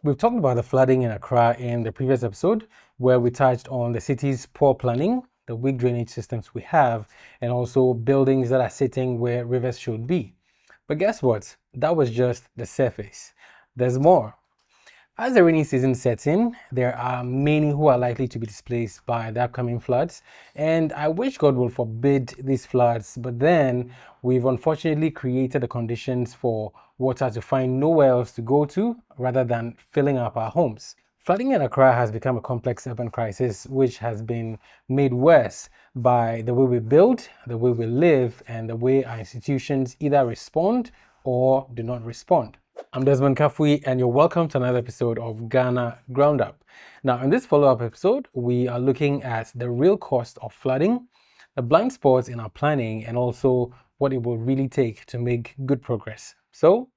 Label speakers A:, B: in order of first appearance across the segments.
A: We've talked about the flooding in Accra in the previous episode, where we touched on the city's poor planning, the weak drainage systems we have, and also buildings that are sitting where rivers should be. But guess what? That was just the surface. There's more. As the rainy season sets in, there are many who are likely to be displaced by the upcoming floods, and I wish God will forbid these floods, but then we've unfortunately created the conditions for water to find nowhere else to go to rather than filling up our homes. Flooding in Accra has become a complex urban crisis which has been made worse by the way we build, the way we live, and the way our institutions either respond or do not respond. I'm Desmond Kafui, and you're welcome to another episode of Ghana Ground Up. Now, in this follow-up episode, we are looking at the real cost of flooding, the blind spots in our planning, and also what it will really take to make good progress. So,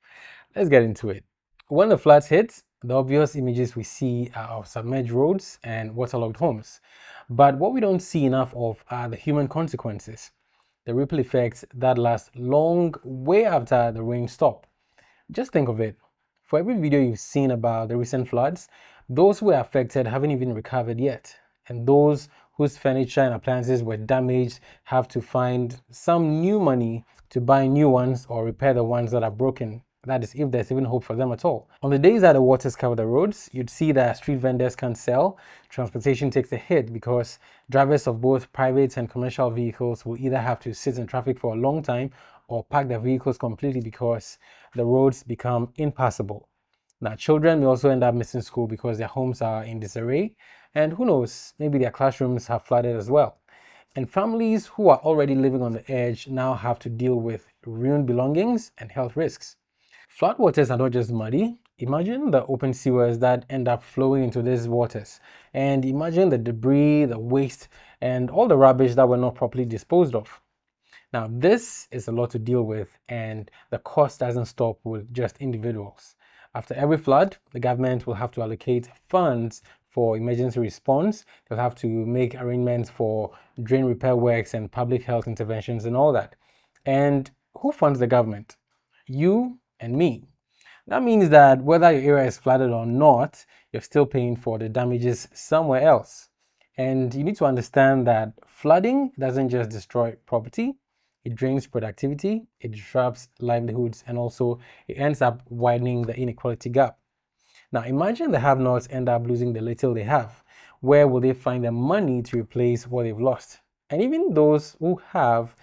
A: let's get into it. When the floods hit, the obvious images we see are of submerged roads and waterlogged homes. But what we don't see enough of are the human consequences, the ripple effects that last long, way after the rain stops. Just think of it. For every video you've seen about the recent floods, those who were affected haven't even recovered yet. And those whose furniture and appliances were damaged have to find some new money to buy new ones or repair the ones that are broken. That is, if there's even hope for them at all. On the days that the waters cover the roads, you'd see that street vendors can't sell. Transportation takes a hit because drivers of both private and commercial vehicles will either have to sit in traffic for a long time or park their vehicles completely because the roads become impassable. Now, children may also end up missing school because their homes are in disarray, and who knows, maybe their classrooms have flooded as well. And families who are already living on the edge now have to deal with ruined belongings and health risks. Floodwaters are not just muddy. Imagine the open sewers that end up flowing into these waters, and imagine the debris, the waste, and all the rubbish that were not properly disposed of. Now, this is a lot to deal with, and the cost doesn't stop with just individuals. After every flood, the government will have to allocate funds for emergency response. They'll have to make arrangements for drain repair works and public health interventions and all that. And who funds the government? You and me. That means that whether your area is flooded or not, you're still paying for the damages somewhere else. And you need to understand that flooding doesn't just destroy property, it drains productivity, it disrupts livelihoods, and also it ends up widening the inequality gap. Now imagine the have-nots end up losing the little they have. Where will they find the money to replace what they've lost? And even those who have,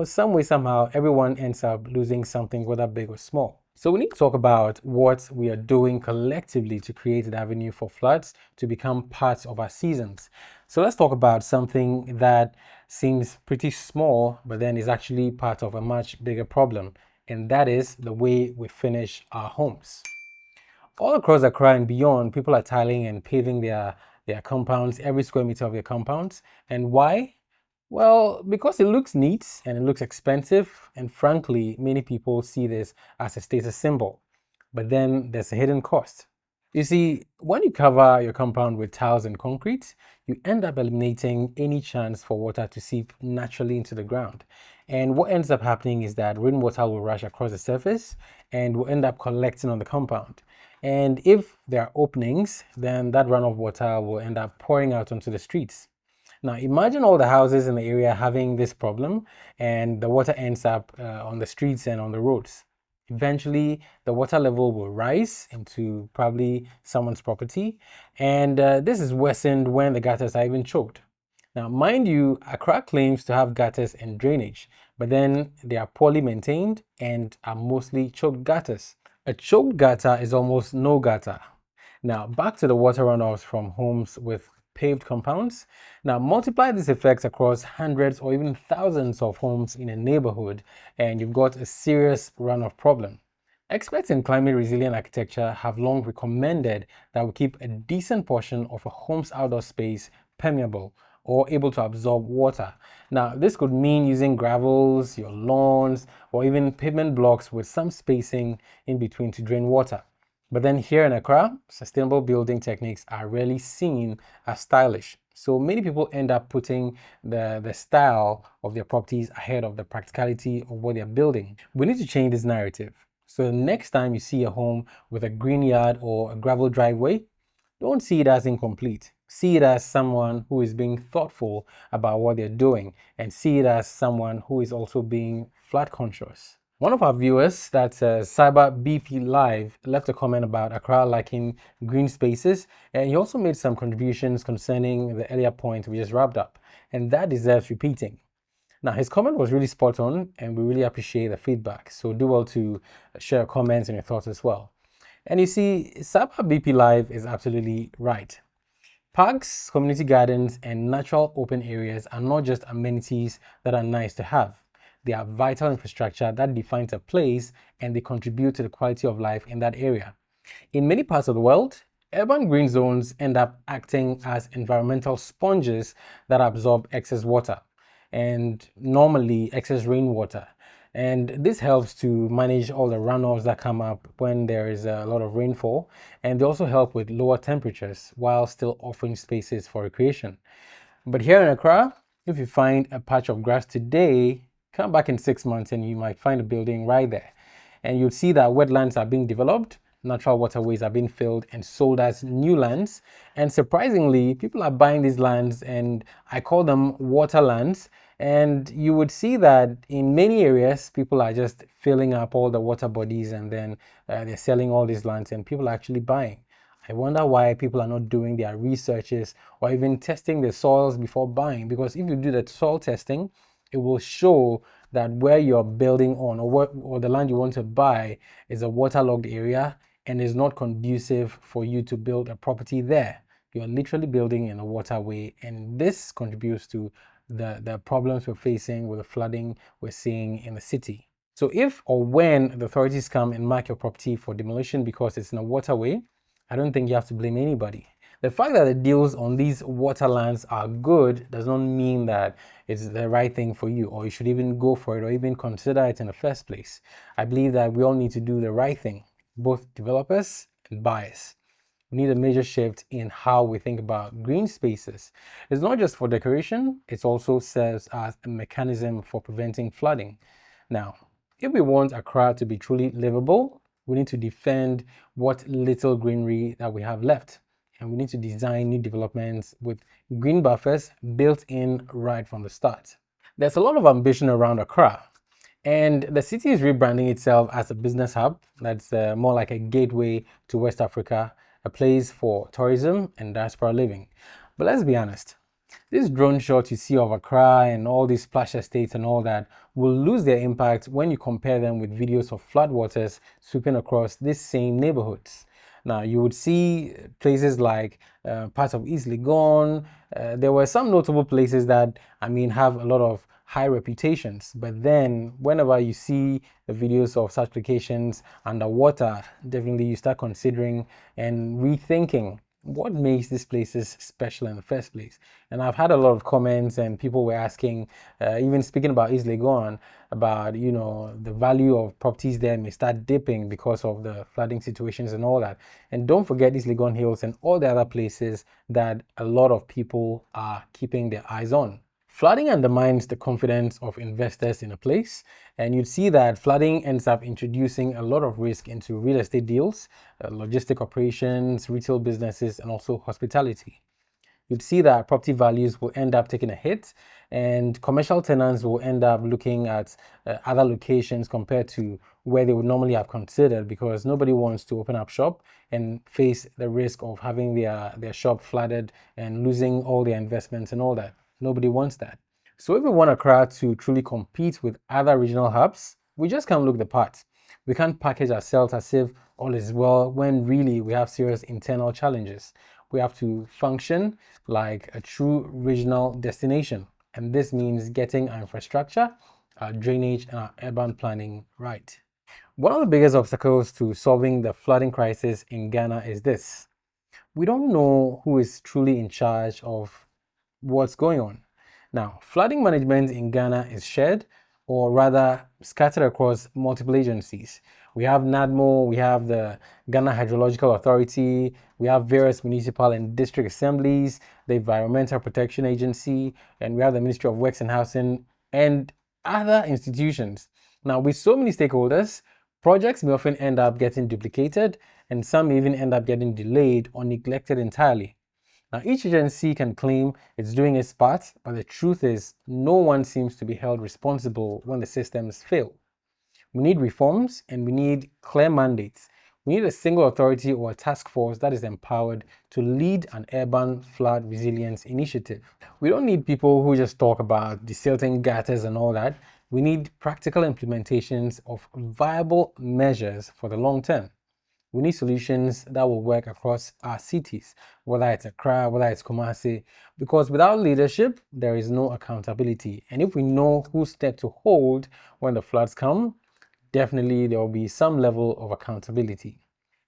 A: some way, somehow, everyone ends up losing something, whether big or small. So we need to talk about what we are doing collectively to create the avenue for floods to become parts of our seasons. So let's talk about something that seems pretty small, but then is actually part of a much bigger problem, and that is the way we finish our homes. All across Accra and beyond, people are tiling and paving their compounds, every square meter of their compounds. And why? Well, because it looks neat and it looks expensive, and frankly, many people see this as a status symbol. But then there's a hidden cost. You see, when you cover your compound with tiles and concrete, you end up eliminating any chance for water to seep naturally into the ground. And what ends up happening is that rainwater will rush across the surface and will end up collecting on the compound. And if there are openings, then that runoff water will end up pouring out onto the streets. Now imagine all the houses in the area having this problem, and the water ends up on the streets and on the roads. Eventually, the water level will rise into probably someone's property, and this is worsened when the gutters are even choked. Now, mind you, Accra claims to have gutters and drainage, but then they are poorly maintained and are mostly choked gutters. A choked gutter is almost no gutter. Now, back to the water runoffs from homes with paved compounds. Now multiply these effects across hundreds or even thousands of homes in a neighborhood, and you've got a serious runoff problem. Experts in climate resilient architecture have long recommended that we keep a decent portion of a home's outdoor space permeable or able to absorb water. Now this could mean using gravels, your lawns, or even pavement blocks with some spacing in between to drain water. But then here in Accra, sustainable building techniques are rarely seen as stylish. So many people end up putting the style of their properties ahead of the practicality of what they're building. We need to change this narrative. So the next time you see a home with a green yard or a gravel driveway, don't see it as incomplete. See it as someone who is being thoughtful about what they're doing, and see it as someone who is also being flood conscious. One of our viewers, that's Cyber BP Live, left a comment about Accra lacking green spaces, and he also made some contributions concerning the earlier point we just wrapped up, and that deserves repeating. Now, his comment was really spot on, and we really appreciate the feedback. So do well to share comments and your thoughts as well. And you see, Cyber BP Live is absolutely right. Parks, community gardens, and natural open areas are not just amenities that are nice to have. They are vital infrastructure that defines a place, and they contribute to the quality of life in that area. In many parts of the world, urban green zones end up acting as environmental sponges that absorb excess water and normally excess rainwater. And this helps to manage all the runoffs that come up when there is a lot of rainfall. And they also help with lower temperatures while still offering spaces for recreation. But here in Accra, if you find a patch of grass today, come back in 6 months and you might find a building right there. And you'll see that wetlands are being developed, natural waterways are being filled and sold as new lands. And surprisingly, people are buying these lands, and I call them waterlands. And you would see that in many areas, people are just filling up all the water bodies, and then they're selling all these lands, and people are actually buying. I wonder why people are not doing their researches or even testing the soils before buying. Because if you do the soil testing, it will show that where you're building on, or the land you want to buy, is a waterlogged area and is not conducive for you to build a property there. You're literally building in a waterway, and this contributes to the problems we're facing with the flooding we're seeing in the city. So if or when the authorities come and mark your property for demolition because it's in a waterway, I don't think you have to blame anybody. The fact that the deals on these waterlands are good does not mean that it's the right thing for you, or you should even go for it or even consider it in the first place. I believe that we all need to do the right thing, both developers and buyers. We need a major shift in how we think about green spaces. It's not just for decoration, it also serves as a mechanism for preventing flooding. Now, if we want Accra to be truly livable, we need to defend what little greenery that we have left. And we need to design new developments with green buffers built in right from the start. There's a lot of ambition around Accra, and the city is rebranding itself as a business hub that's more like a gateway to West Africa, a place for tourism and diaspora living. But let's be honest, these drone shots you see of Accra and all these splash estates and all that will lose their impact when you compare them with videos of floodwaters sweeping across these same neighborhoods. Now, you would see places like parts of East Legon. There were some notable places that, have a lot of high reputations. But then, whenever you see the videos of such locations underwater, definitely you start considering and rethinking what makes these places special in the first place. And I've had a lot of comments, and people were asking, even speaking about East Legon, about the value of properties there may start dipping because of the flooding situations and all that. And don't forget East Legon Hills and all the other places that a lot of people are keeping their eyes on. Flooding undermines the confidence of investors in a place, and you'd see that flooding ends up introducing a lot of risk into real estate deals, logistic operations, retail businesses, and also hospitality. You'd see that property values will end up taking a hit, and commercial tenants will end up looking at other locations compared to where they would normally have considered, because nobody wants to open up shop and face the risk of having their shop flooded and losing all their investments and all that. Nobody wants that. So if we want Accra to truly compete with other regional hubs, we just can't look the part. We can't package ourselves as if all is well when really we have serious internal challenges. We have to function like a true regional destination. And this means getting our infrastructure, our drainage, and our urban planning right. One of the biggest obstacles to solving the flooding crisis in Ghana is this: we don't know who is truly in charge of what's going on. Now, flooding management in Ghana is shared, or rather scattered across multiple agencies. We have NADMO, we have the Ghana Hydrological Authority, we have various municipal and district assemblies, the Environmental Protection Agency, and we have the Ministry of Works and Housing, and other institutions. Now, with so many stakeholders, Projects may often end up getting duplicated, and some may even end up getting delayed or neglected entirely. Now, each agency can claim it's doing its part, but the truth is, no one seems to be held responsible when the systems fail. We need reforms and we need clear mandates. We need a single authority or a task force that is empowered to lead an urban flood resilience initiative. We don't need people who just talk about desilting gutters and all that. We need practical implementations of viable measures for the long term. We need solutions that will work across our cities, whether it's Accra, whether it's Kumasi, because without leadership, there is no accountability. And if we know whose step to hold when the floods come, definitely there will be some level of accountability.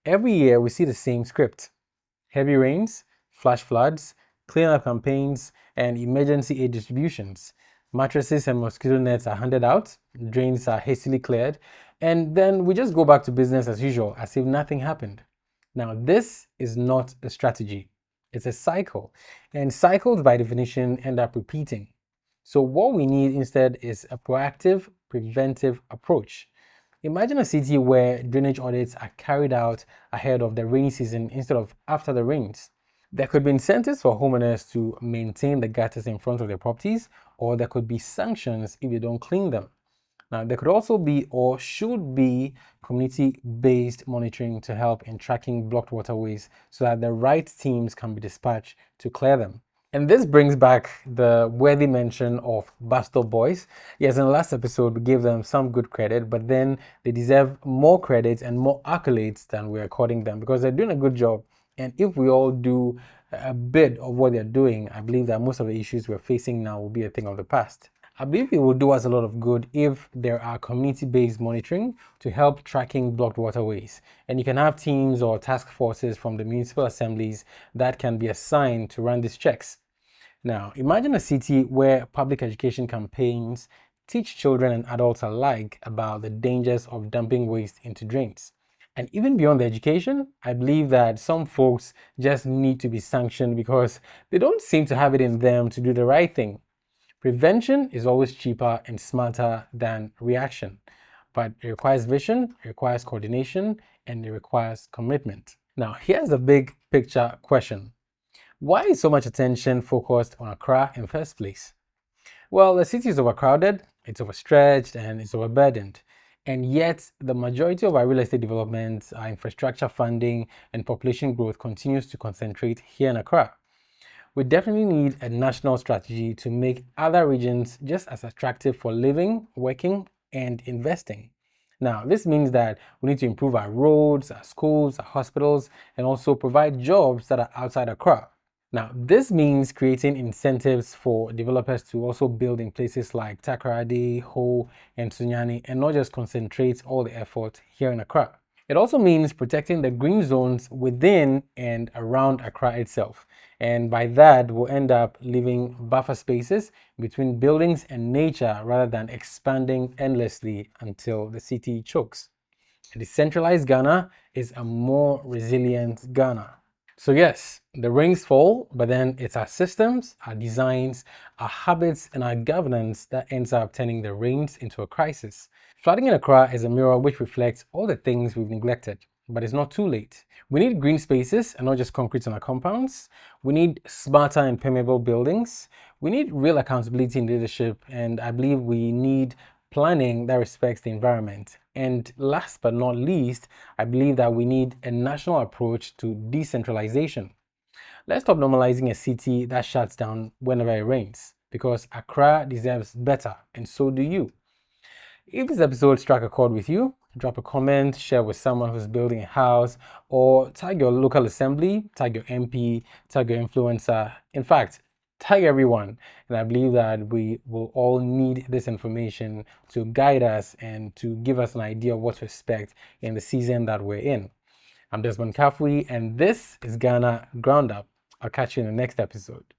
A: Every year we see the same script: heavy rains, flash floods, cleanup campaigns, and emergency aid distributions. Mattresses and mosquito nets are handed out, drains are hastily cleared, and then we just go back to business as usual, as if nothing happened. Now, this is not a strategy. It's a cycle, and cycles by definition end up repeating. So what we need instead is a proactive, preventive approach. Imagine a city where drainage audits are carried out ahead of the rainy season instead of after the rains. There could be incentives for homeowners to maintain the gutters in front of their properties, or there could be sanctions if they don't clean them. Now, there could also be or should be community-based monitoring to help in tracking blocked waterways so that the right teams can be dispatched to clear them. And this brings back the worthy mention of Basto Boys. Yes, in the last episode, we gave them some good credit, but then they deserve more credit and more accolades than we're according them because they're doing a good job. And if we all do a bit of what they're doing, I believe that most of the issues we're facing now will be a thing of the past. I believe it will do us a lot of good if there are community-based monitoring to help tracking blocked waterways. And you can have teams or task forces from the municipal assemblies that can be assigned to run these checks. Now, imagine a city where public education campaigns teach children and adults alike about the dangers of dumping waste into drains. And even beyond the education, I believe that some folks just need to be sanctioned because they don't seem to have it in them to do the right thing. Prevention is always cheaper and smarter than reaction, but it requires vision, it requires coordination, and it requires commitment. Now, here's the big picture question. Why is so much attention focused on Accra in the first place? Well, the city is overcrowded, it's overstretched, and it's overburdened. And yet, the majority of our real estate development, our infrastructure funding, and population growth continues to concentrate here in Accra. We definitely need a national strategy to make other regions just as attractive for living, working, and investing. Now, this means that we need to improve our roads, our schools, our hospitals, and also provide jobs that are outside Accra. Now, this means creating incentives for developers to also build in places like Takoradi, Ho, and Sunyani, and not just concentrate all the effort here in Accra. It also means protecting the green zones within and around Accra itself. And by that, we'll end up leaving buffer spaces between buildings and nature rather than expanding endlessly until the city chokes. A decentralized Ghana is a more resilient Ghana. So yes, the rains fall, but then it's our systems, our designs, our habits, and our governance that ends up turning the rains into a crisis. Flooding in Accra is a mirror which reflects all the things we've neglected, but it's not too late. We need green spaces and not just concrete on our compounds. We need smarter and permeable buildings. We need real accountability in leadership, and I believe we need planning that respects the environment. And last but not least, I believe that we need a national approach to decentralization. Let's stop normalizing a city that shuts down whenever it rains, because Accra deserves better, and so do you. If this episode struck a chord with you, drop a comment, share with someone who's building a house, or tag your local assembly, tag your MP, tag your influencer. In fact, tag everyone. And I believe that we will all need this information to guide us and to give us an idea of what to expect in the season that we're in. I'm Desmond Kafui, and this is Ghana Ground Up. I'll catch you in the next episode.